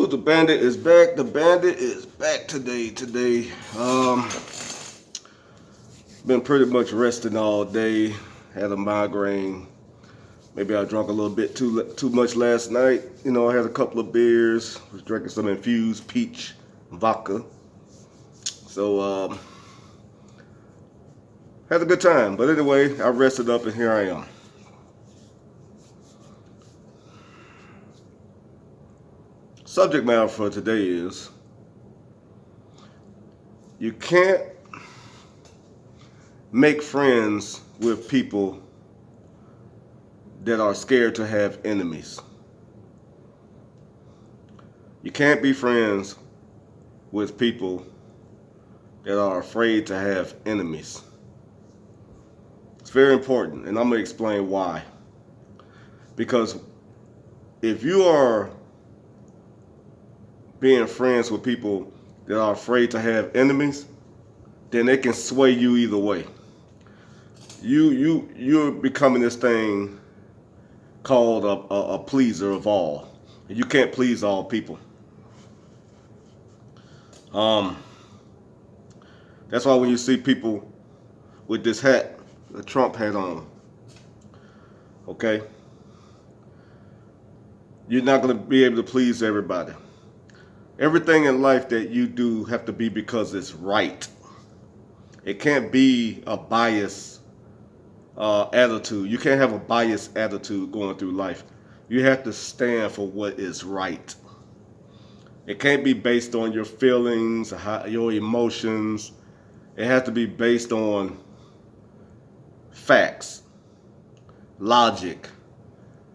The bandit is back. The bandit is back today. Been pretty much resting all day. Had a migraine. Maybe I drank a little bit too much last night. You know, I had a couple of beers. Was drinking some infused peach vodka. So had a good time. But anyway, I rested up and here I am. Subject matter for today is you can't make friends with people that are scared to have enemies. You can't be friends with people that are afraid to have enemies. It's very important, and I'm going to explain why. Because if you are being friends with people that are afraid to have enemies, then they can sway you either way. You're becoming this thing called a pleaser of all. You can't please all people. That's why when you see people with this hat, the Trump hat on, okay, you're not going to be able to please everybody. Everything in life that you do have to be because it's right. It can't be a biased attitude. You can't have a biased attitude going through life. You have to stand for what is right. It can't be based on your feelings, your emotions. It has to be based on facts, logic,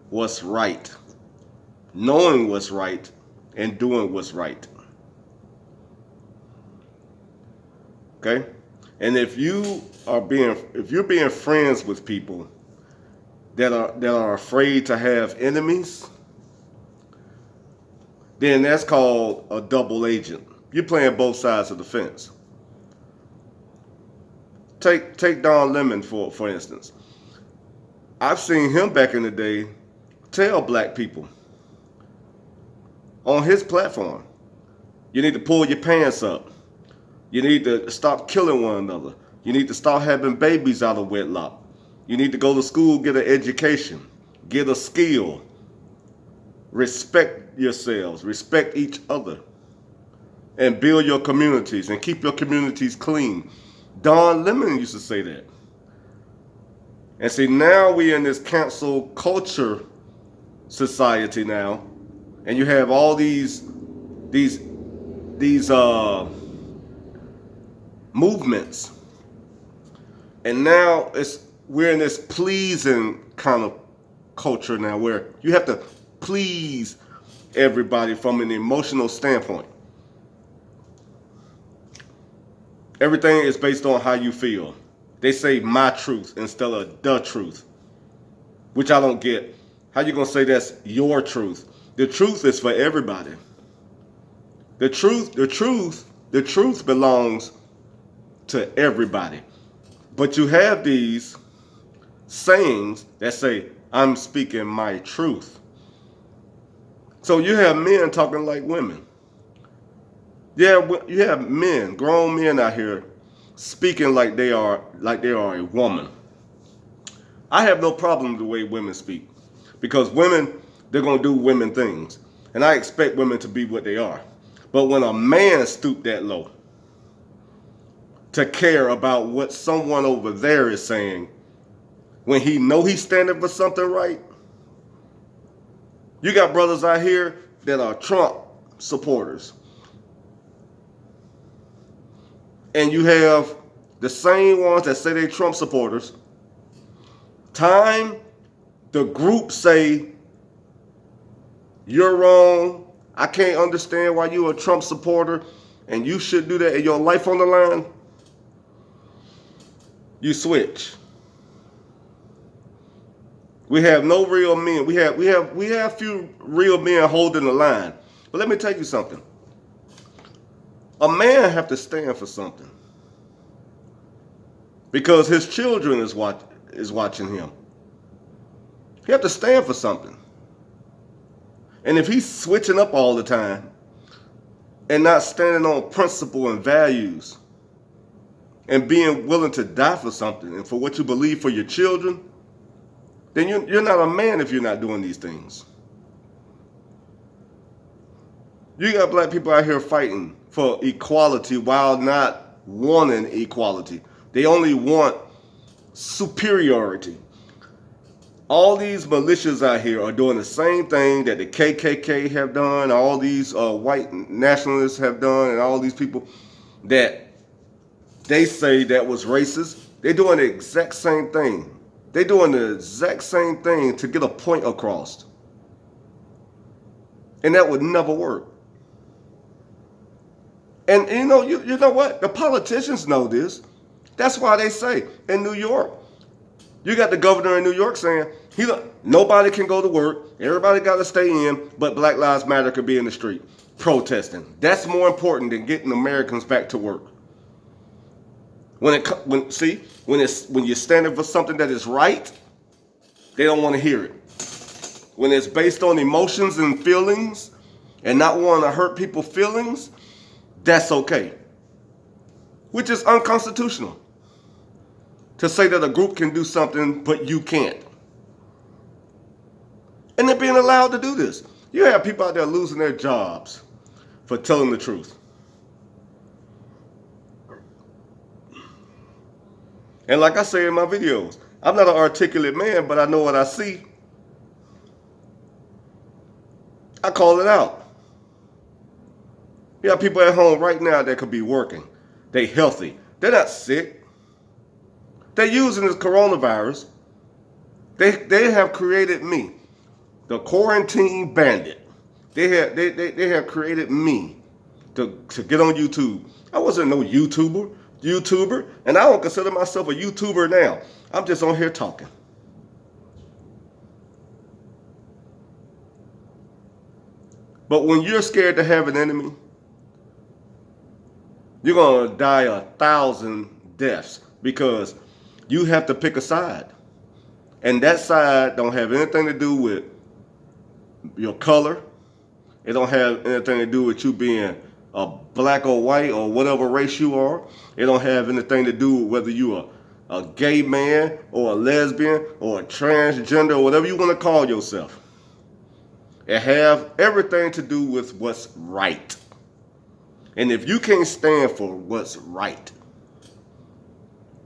what's right, knowing what's right, and doing what's right. Okay? And if you're being friends with people that are afraid to have enemies, then that's called a double agent. You're playing both sides of the fence. Take Don Lemon for instance. I've seen him back in the day tell black people on his platform, you need to pull your pants up. You need to stop killing one another. You need to stop having babies out of wedlock. You need to go to school, get an education, get a skill. Respect yourselves, respect each other, and build your communities and keep your communities clean. Don Lemon used to say that. And see, now we're in this cancel culture society now, and you have all these movements, and now we're in this pleasing kind of culture now, where you have to please everybody from an emotional standpoint. Everything is based on how you feel. They say my truth instead of the truth, which I don't get. How you gonna say that's your truth? The truth is for everybody. The truth belongs to everybody. But you have these sayings that say, I'm speaking my truth. So you have men talking like women. Yeah, you have men, grown men out here speaking like they are a woman. I have no problem with the way women speak, because women, they're gonna do women things, and I expect women to be what they are. But when a man stoop that low to care about what someone over there is saying, when he know he's standing for something right, you got brothers out here that are Trump supporters. And you have the same ones that say they Trump supporters. Time the group say, you're wrong, I can't understand why you're a Trump supporter, and you should do that, and your life on the line, you switch. We have no real men. We have few real men holding the line. But let me tell you something. A man have to stand for something, because his children is watching him. He have to stand for something. And if he's switching up all the time, and not standing on principle and values and being willing to die for something and for what you believe for your children, then you're not a man if you're not doing these things. You got black people out here fighting for equality while not wanting equality. They only want superiority. All these militias out here are doing the same thing that the KKK have done, all these white nationalists have done, and all these people that they say that was racist. They're doing the exact same thing. They're doing the exact same thing to get a point across. And that would never work. And you know what? The politicians know this. That's why they say in New York, you got the governor in New York saying nobody can go to work, everybody got to stay in, but Black Lives Matter could be in the street protesting. That's more important than getting Americans back to work. When you're standing for something that is right, they don't want to hear it. When it's based on emotions and feelings and not wanting to hurt people's feelings, that's okay. Which is unconstitutional. To say that a group can do something, but you can't. And they're being allowed to do this. You have people out there losing their jobs for telling the truth. And like I say in my videos, I'm not an articulate man, but I know what I see. I call it out. You have people at home right now that could be working. They healthy. They're not sick. They're using this coronavirus. They have created me, the quarantine bandit. They have created me to get on YouTube. I wasn't no YouTuber, and I don't consider myself a YouTuber now. I'm just on here talking. But when you're scared to have an enemy, you're going to die 1,000 deaths because you have to pick a side. And that side don't have anything to do with your color. It don't have anything to do with you being a black or white or whatever race you are. It don't have anything to do with whether you are a gay man or a lesbian or a transgender or whatever you want to call yourself. It have everything to do with what's right. And if you can't stand for what's right,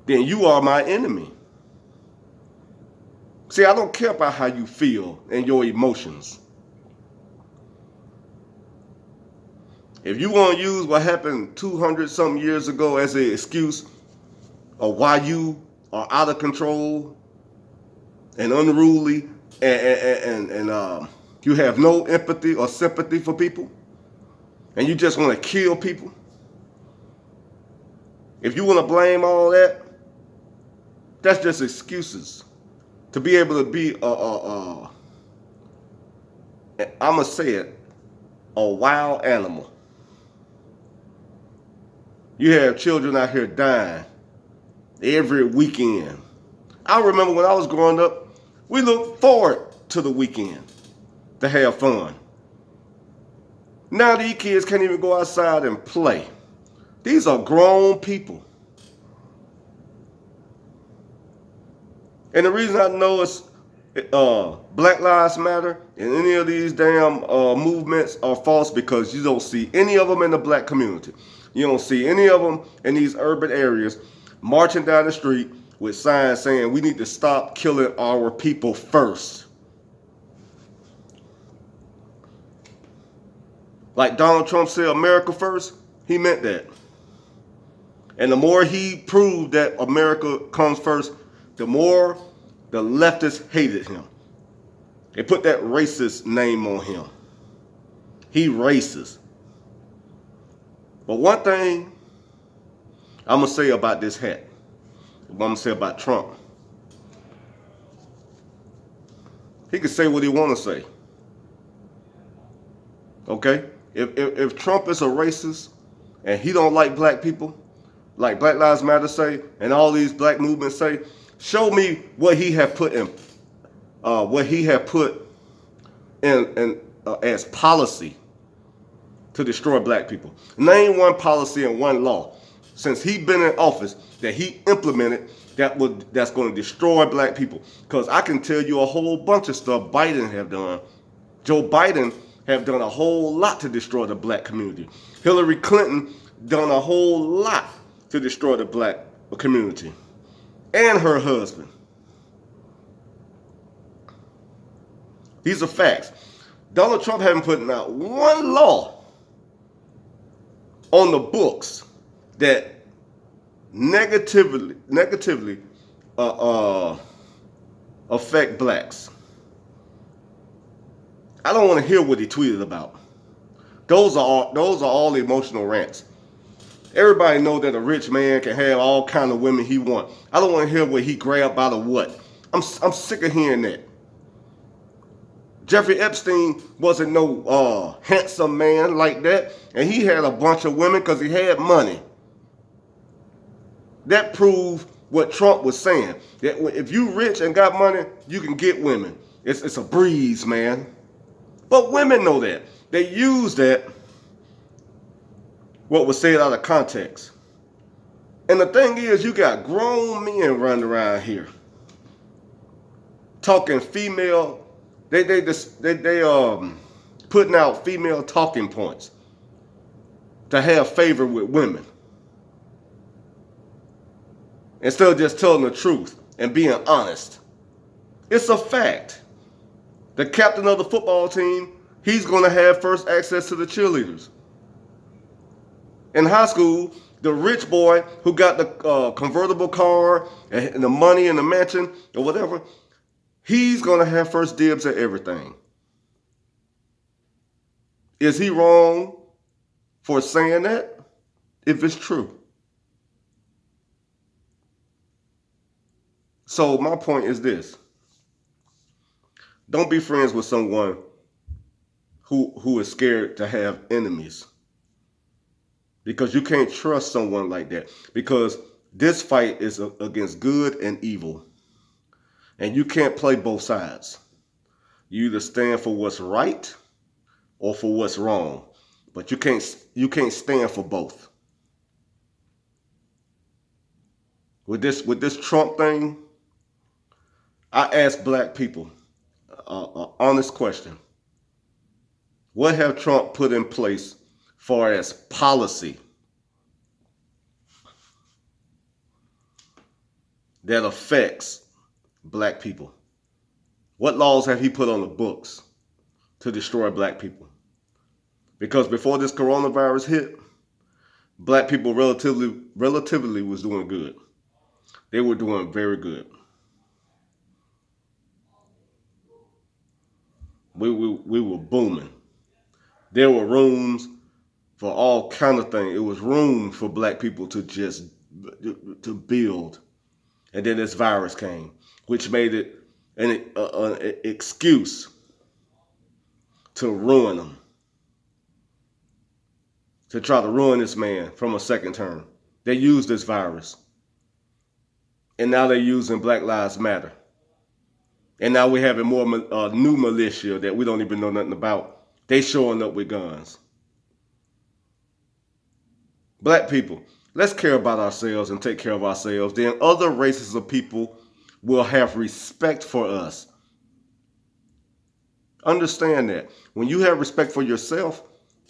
then you are my enemy. See, I don't care about how you feel and your emotions. If you want to use what happened 200-something years ago as an excuse of why you are out of control and unruly and you have no empathy or sympathy for people, and you just want to kill people, if you want to blame all that, that's just excuses to be able to be I'm going to say it, a wild animal. You have children out here dying every weekend. I remember when I was growing up, we looked forward to the weekend to have fun. Now these kids can't even go outside and play. These are grown people. And the reason I know it's Black Lives Matter and any of these damn movements are false because you don't see any of them in the black community. You don't see any of them in these urban areas marching down the street with signs saying we need to stop killing our people first. Like Donald Trump said, America first, he meant that. And the more he proved that America comes first, the more the leftists hated him. They put that racist name on him. He racist. But one thing I'm going to say about this hat, what I'm going to say about Trump, he can say what he want to say. Okay? If Trump is a racist and he don't like black people, like Black Lives Matter say, and all these black movements say, show me what he have put in, as policy to destroy black people. Name one policy and one law since he been in office that he implemented that's going to destroy black people. Because I can tell you a whole bunch of stuff Biden have done. Joe Biden have done a whole lot to destroy the black community. Hillary Clinton done a whole lot to destroy the black community. And her husband. These are facts. Donald Trump haven't put out one law on the books that negatively affect blacks. I don't want to hear what he tweeted about. Those are all emotional rants. Everybody know that a rich man can have all kind of women he want. I don't want to hear what he grabbed out of what. I'm sick of hearing that. Jeffrey Epstein wasn't no handsome man like that, and he had a bunch of women because he had money. That proved what Trump was saying, that if you rich and got money, you can get women. It's a breeze, man. But women know that. They use that, what was said out of context. And the thing is, you got grown men running around here talking female. They putting out female talking points to have favor with women instead of just telling the truth and being honest. It's a fact. The captain of the football team, he's going to have first access to the cheerleaders. In high school, the rich boy who got the convertible car and the money and the mansion or whatever, he's going to have first dibs at everything. Is he wrong for saying that? If it's true. So my point is this. Don't be friends with someone who is scared to have enemies. Because you can't trust someone like that. Because this fight is against good and evil. And you can't play both sides. You either stand for what's right or for what's wrong. But you can't stand for both. With this Trump thing, I ask black people an honest question. What have Trump put in place far as policy that affects black people? What laws have he put on the books to destroy black people? Because before this coronavirus hit, black people relatively was doing good. They were doing very good. We were booming. There were rooms for all kind of things. It was room for black people to just to build. And then this virus came, which made it an excuse to ruin them. To try to ruin this man from a second term. They used this virus. And now they're using Black Lives Matter. And now we're having more new militia that we don't even know nothing about. They showing up with guns. Black people, let's care about ourselves and take care of ourselves. Then other races of people will have respect for us. Understand that. When you have respect for yourself,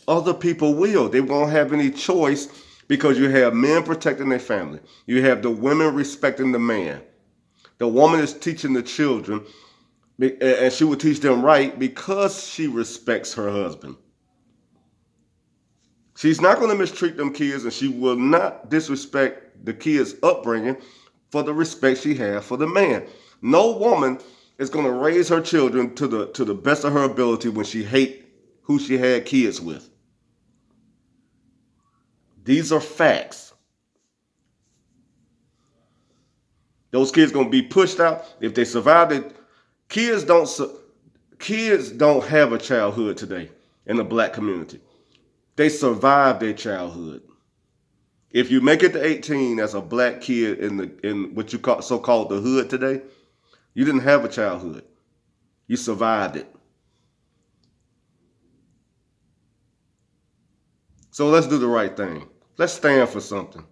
other people will. They won't have any choice because you have men protecting their family. You have the women respecting the man. The woman is teaching the children, and she will teach them right because she respects her husband. She's not going to mistreat them kids, and she will not disrespect the kids' upbringing for the respect she has for the man. No woman is going to raise her children to the best of her ability when she hates who she had kids with. These are facts. Those kids going to be pushed out if they survive it. Kids don't have a childhood today in the black community. They survive their childhood. If you make it to 18 as a black kid in what you call so-called the hood today, you didn't have a childhood. You survived it. So let's do the right thing. Let's stand for something.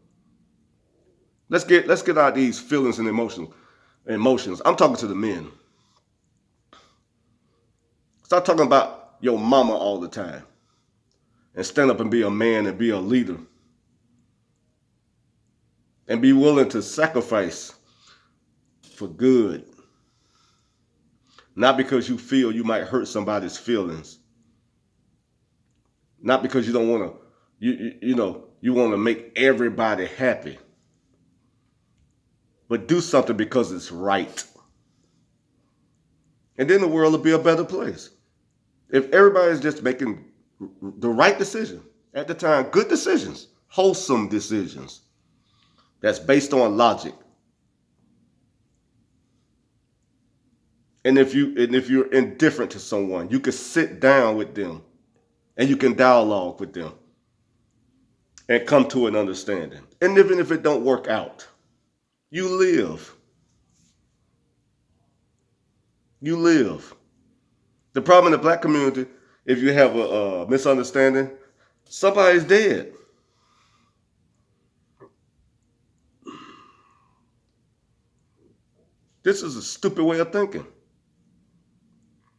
Let's get out these feelings and emotions. I'm talking to the men. Stop talking about your mama all the time and stand up and be a man and be a leader and be willing to sacrifice for good. Not because you feel you might hurt somebody's feelings. Not because you don't want to, you want to make everybody happy. But do something because it's right. And then the world will be a better place. If everybody's just making the right decision at the time, good decisions, wholesome decisions, that's based on logic. And if you're indifferent to someone, you can sit down with them and you can dialogue with them and come to an understanding. And even if it don't work out, you live. You live. The problem in the black community, if you have a misunderstanding, somebody's dead. This is a stupid way of thinking.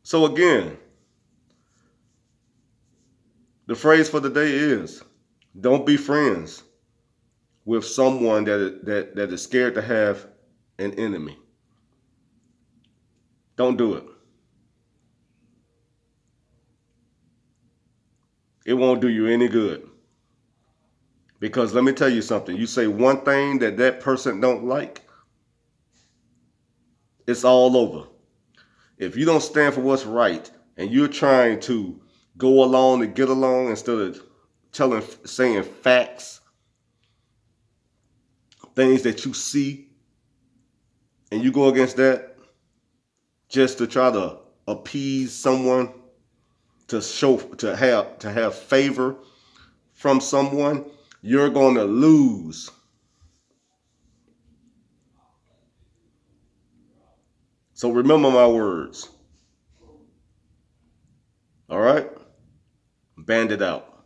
So again, the phrase for the day is, don't be friends with someone that is scared to have an enemy. Don't do it. It won't do you any good. Because let me tell you something. You say one thing that person don't like, it's all over. If you don't stand for what's right and you're trying to go along and get along instead of saying facts, things that you see, and you go against that just to try to appease someone, to have favor from someone, you're going to lose. So remember my words. All right? Band it out.